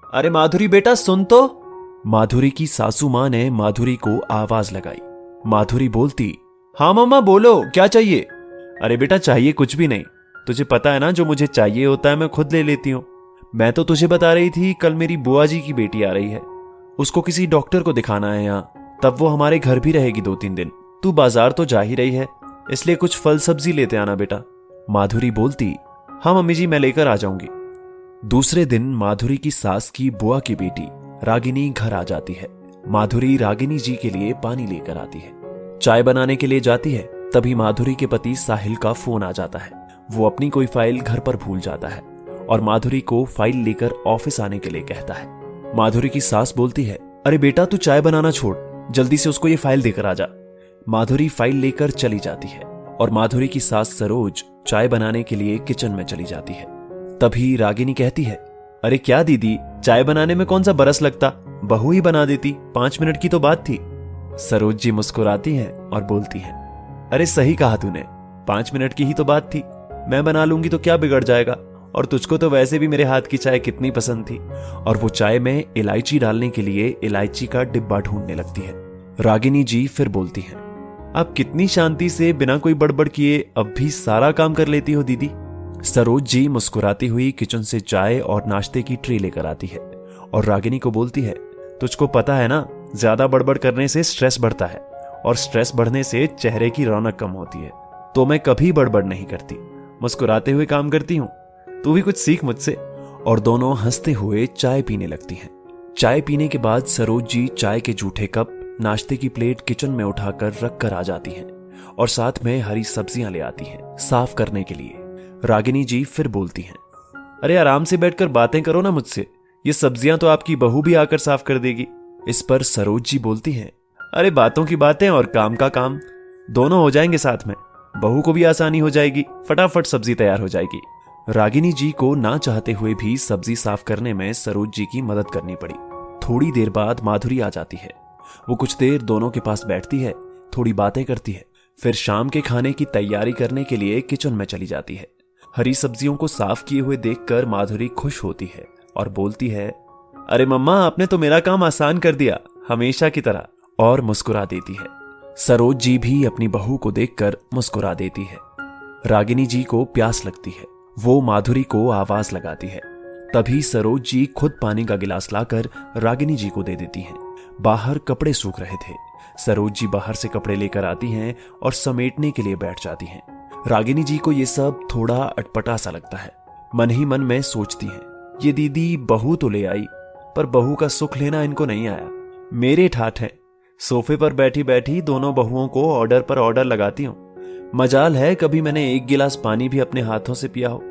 अरे माधुरी बेटा सुन तो। माधुरी की सासू मां ने माधुरी को आवाज लगाई। माधुरी बोलती, हाँ मम्मा बोलो क्या चाहिए। अरे बेटा चाहिए कुछ भी नहीं, तुझे पता है ना जो मुझे चाहिए होता है मैं खुद ले लेती हूँ। मैं तो तुझे बता रही थी कल मेरी बुआ जी की बेटी आ रही है, उसको किसी डॉक्टर को दिखाना है यहाँ, तब वो हमारे घर भी रहेगी 2-3 दिन। तू बाजार तो जा ही रही है, इसलिए कुछ फल सब्जी लेते आना बेटा। माधुरी बोलती, हाँ मम्मी जी मैं लेकर आ जाऊंगी। दूसरे दिन माधुरी की सास की बुआ की बेटी रागिनी घर आ जाती है। माधुरी रागिनी जी के लिए पानी लेकर आती है, चाय बनाने के लिए जाती है। तभी माधुरी के पति साहिल का फोन आ जाता है। वो अपनी कोई फाइल घर पर भूल जाता है और माधुरी को फाइल लेकर ऑफिस आने के लिए कहता है। माधुरी की सास बोलती है, अरे बेटा तू चाय बनाना छोड़, जल्दी से उसको ये फाइल देकर आ जा। माधुरी फाइल लेकर चली जाती है और माधुरी की सास सरोज चाय बनाने के लिए किचन में चली जाती है। तभी रागिनी कहती है, अरे क्या दीदी, चाय बनाने में कौन सा बरस लगता, बहू ही बना देती, 5 मिनट की तो बात थी। सरोज जी मुस्कुराती हैं और बोलती हैं, अरे सही कहा तूने, 5 मिनट की ही तो बात थी, मैं बना लूंगी तो क्या बिगड़ जाएगा, और तुझको तो वैसे भी मेरे हाथ की चाय कितनी पसंद थी। और वो चाय में इलायची डालने के लिए इलायची का डिब्बा ढूंढने लगती है। रागिनी जी फिर बोलती हैं, आप कितनी शांति से बिना कोई बड़बड़ किए अब भी सारा काम कर लेती हो दीदी। सरोज जी मुस्कुराती हुई किचन से चाय और नाश्ते की ट्रे लेकर आती है और रागिनी को बोलती है, तुझको पता है ना ज्यादा बड़बड़ करने से स्ट्रेस बढ़ता है और स्ट्रेस बढ़ने से चेहरे की रौनक कम होती है, तो मैं कभी बड़बड़ नहीं करती, मुस्कुराते हुए काम करती हूँ, तू भी कुछ सीख मुझसे। और दोनों हंसते हुए चाय पीने लगती हैं। चाय पीने के बाद सरोज जी चाय के जूठे कप, नाश्ते की प्लेट किचन में उठाकर रख कर आ जाती हैं और साथ में हरी सब्जियां ले आती हैं साफ करने के लिए। रागिनी जी फिर बोलती हैं, अरे आराम से बैठकर बातें करो ना मुझसे, ये सब्जियां तो आपकी बहू भी आकर साफ कर देगी। इस पर सरोज जी बोलती हैं, अरे बातों की बातें और काम का काम दोनों हो जाएंगे साथ में, बहू को भी आसानी हो जाएगी, फटाफट सब्जी तैयार हो जाएगी। रागिनी जी को ना चाहते हुए भी सब्जी साफ करने में सरोज जी की मदद करनी पड़ी। थोड़ी देर बाद माधुरी आ जाती है। वो कुछ देर दोनों के पास बैठती है, थोड़ी बातें करती है, फिर शाम के खाने की तैयारी करने के लिए किचन में चली जाती है। हरी सब्जियों को साफ किए हुए देखकर माधुरी खुश होती है और बोलती है, अरे मम्मा आपने तो मेरा काम आसान कर दिया, हमेशा की तरह, और मुस्कुरा देती है। सरोज जी भी अपनी बहू को देखकर मुस्कुरा देती है। रागिनी जी को प्यास लगती है, वो माधुरी को आवाज लगाती है। तभी सरोज जी खुद पानी का गिलास लाकर रागिनी जी को दे देती हैं। बाहर कपड़े सूख रहे थे। सरोज जी बाहर से कपड़े लेकर आती हैं और समेटने के लिए बैठ जाती हैं। रागिनी जी को ये सब थोड़ा अटपटा सा लगता है। मन ही मन में सोचती हैं, ये दीदी बहू तो ले आई, पर बहू का सुख लेना इनको नहीं आया। मेरे ठाठ है, सोफे पर बैठी बैठी दोनों बहुओं को ऑर्डर पर ऑर्डर लगाती हूँ। मजाल है कभी मैंने एक गिलास पानी भी अपने हाथों से पिया हो।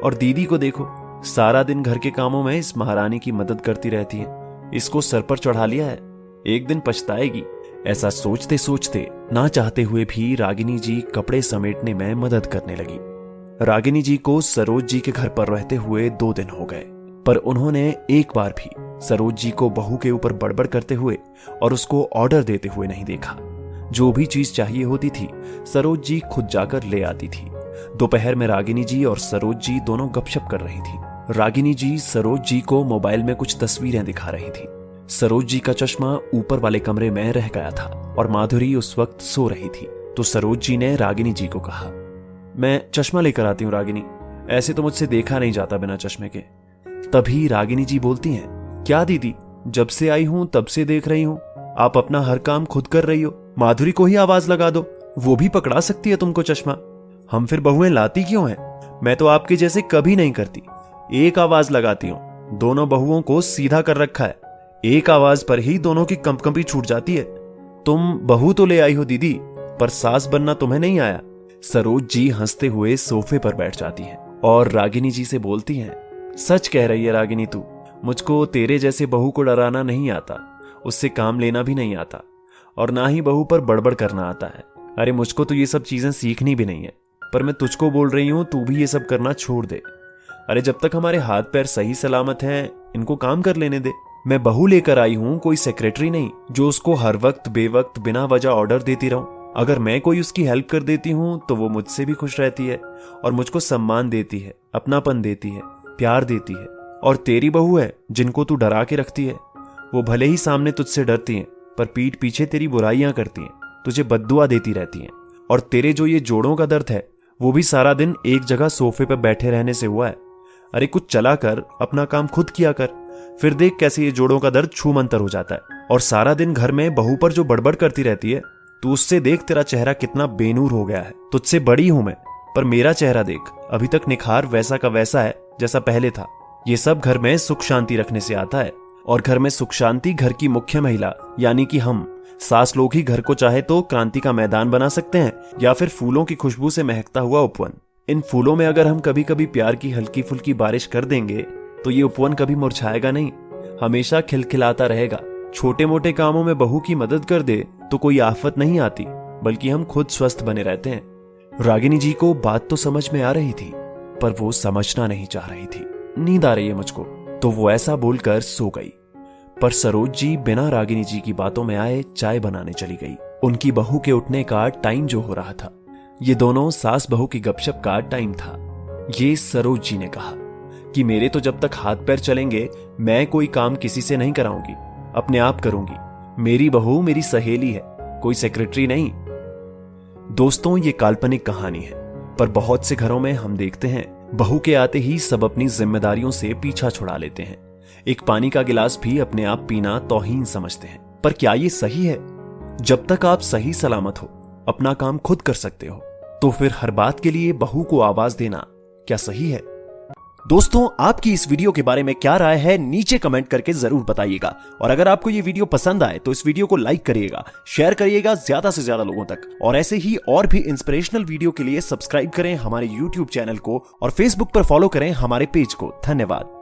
और दीदी को देखो, सारा दिन घर के कामों में इस महारानी की मदद करती रहती है, इसको सर पर चढ़ा लिया है, एक दिन पछताएगी। ऐसा सोचते सोचते ना चाहते हुए भी रागिनी जी कपड़े समेटने में मदद करने लगी। रागिनी जी को सरोज जी के घर पर रहते हुए 2 दिन हो गए, पर उन्होंने एक बार भी सरोज जी को बहू के ऊपर बड़बड़ करते हुए और उसको ऑर्डर देते हुए नहीं देखा। जो भी चीज चाहिए होती थी सरोज जी खुद जाकर ले आती थी। दोपहर में रागिनी जी और सरोज जी दोनों गपशप कर रही थी। रागिनी जी सरोज जी को मोबाइल में कुछ तस्वीरें दिखा रही थी। सरोज जी का चश्मा ऊपर वाले कमरे में रह गया था और माधुरी उस वक्त सो रही थी। तो सरोज जी ने रागिनी जी को कहा, मैं चश्मा लेकर आती हूँ रागिनी, ऐसे तो मुझसे देखा नहीं जाता बिना चश्मे के। तभी रागिनी जी बोलती हैं, क्या दीदी, जब से आई हूं तब से देख रही हूं आप अपना हर काम खुद कर रही हो, माधुरी को ही आवाज लगा दो, वो भी पकड़ा सकती है तुमको चश्मा। हम फिर बहुएं लाती क्यों हैं? मैं तो आपके जैसे कभी नहीं करती, एक आवाज लगाती हूं, दोनों बहुओं को सीधा कर रखा है, एक आवाज पर ही दोनों की कंपकंपी छूट जाती है। तुम बहू तो ले आई हो दीदी, पर सास बनना तुम्हें नहीं आया। सरोज जी हंसते हुए सोफे पर बैठ जाती हैं और रागिनी जी से बोलती हैं, सच कह रही है रागिनी तू, मुझको तेरे जैसे बहू को डराना नहीं आता, उससे काम लेना भी नहीं आता, और ना ही बहू पर बड़बड़ करना आता है। अरे मुझको तो ये सब चीजें सीखनी भी नहीं है, पर मैं तुझको बोल रही हूं तू भी ये सब करना छोड़ दे। अरे जब तक हमारे हाथ पैर सही सलामत हैं, इनको काम कर लेने दे। मैं बहू लेकर आई हूं, कोई सेक्रेटरी नहीं जो उसको हर वक्त बेवक्त बिना वजह ऑर्डर देती रहूं। अगर मैं कोई उसकी हेल्प कर देती हूं तो वो मुझसे भी खुश रहती है और मुझको सम्मान देती है, अपनापन देती है, प्यार देती है और तेरी बहू है जिनको तू डरा के रखती है। वो भले ही सामने तुझसे डरती हैं, पर पीठ पीछे तेरी बुराइयां करती हैं, तुझे बद्दुआ देती रहती हैं। और तेरे जो ये जोड़ों का दर्द है वो भी सारा दिन एक जगह सोफे पर बैठे रहने से हुआ है। अरे कुछ चला कर, अपना काम खुद किया कर, फिर देख कैसे ये जोड़ों का दर्द छू मंतर हो जाता है। और सारा दिन घर में बहू पर जो बड़बड़ करती रहती है, तू उससे देख तेरा चेहरा कितना बेनूर हो गया है। तुझसे बड़ी हूं मैं, पर मेरा चेहरा देख, अभी तक निखार वैसा का वैसा है जैसा पहले था। ये सब घर में सुख शांति रखने से आता है, और घर में सुख शांति घर की मुख्य महिला यानी कि हम सास लोग ही घर को चाहे तो क्रांति का मैदान बना सकते हैं, या फिर फूलों की खुशबू से महकता हुआ उपवन। इन फूलों में अगर हम कभी कभी प्यार की हल्की फुल्की बारिश कर देंगे तो ये उपवन कभी मुरझाएगा नहीं, हमेशा खिलखिलाता रहेगा। छोटे मोटे कामों में बहू की मदद कर दे तो कोई आफत नहीं आती, बल्कि हम खुद स्वस्थ बने रहते हैं। रागिनी जी को बात तो समझ में आ रही थी, पर वो समझना नहीं चाह रही थी। नींद आ रही है मुझको, तो वो ऐसा बोलकर सो गई। पर सरोज जी बिना रागिनी जी की बातों में आए चाय बनाने चली गई। उनकी बहू के उठने का टाइम जो हो रहा था, ये दोनों सास बहू की गपशप का टाइम था। ये सरोज जी ने कहा कि मेरे तो जब तक हाथ पैर चलेंगे मैं कोई काम किसी से नहीं कराऊंगी, अपने आप करूंगी। मेरी बहू मेरी सहेली है, कोई सेक्रेटरी नहीं। दोस्तों, ये काल्पनिक कहानी है, पर बहुत से घरों में हम देखते हैं बहू के आते ही सब अपनी जिम्मेदारियों से पीछा छुड़ा लेते हैं। एक पानी का गिलास भी अपने आप पीना तौहीन समझते हैं। पर क्या ये सही है? जब तक आप सही सलामत हो, अपना काम खुद कर सकते हो, तो फिर हर बात के लिए बहू को आवाज देना क्या सही है? दोस्तों, आपकी इस वीडियो के बारे में क्या राय है नीचे कमेंट करके जरूर बताइएगा। और अगर आपको ये वीडियो पसंद आए तो इस वीडियो को लाइक करिएगा, शेयर करिएगा ज्यादा से ज्यादा लोगों तक। और ऐसे ही और भी इंस्पिरेशनल वीडियो के लिए सब्सक्राइब करें हमारे YouTube चैनल को और Facebook पर फॉलो करें हमारे पेज को। धन्यवाद।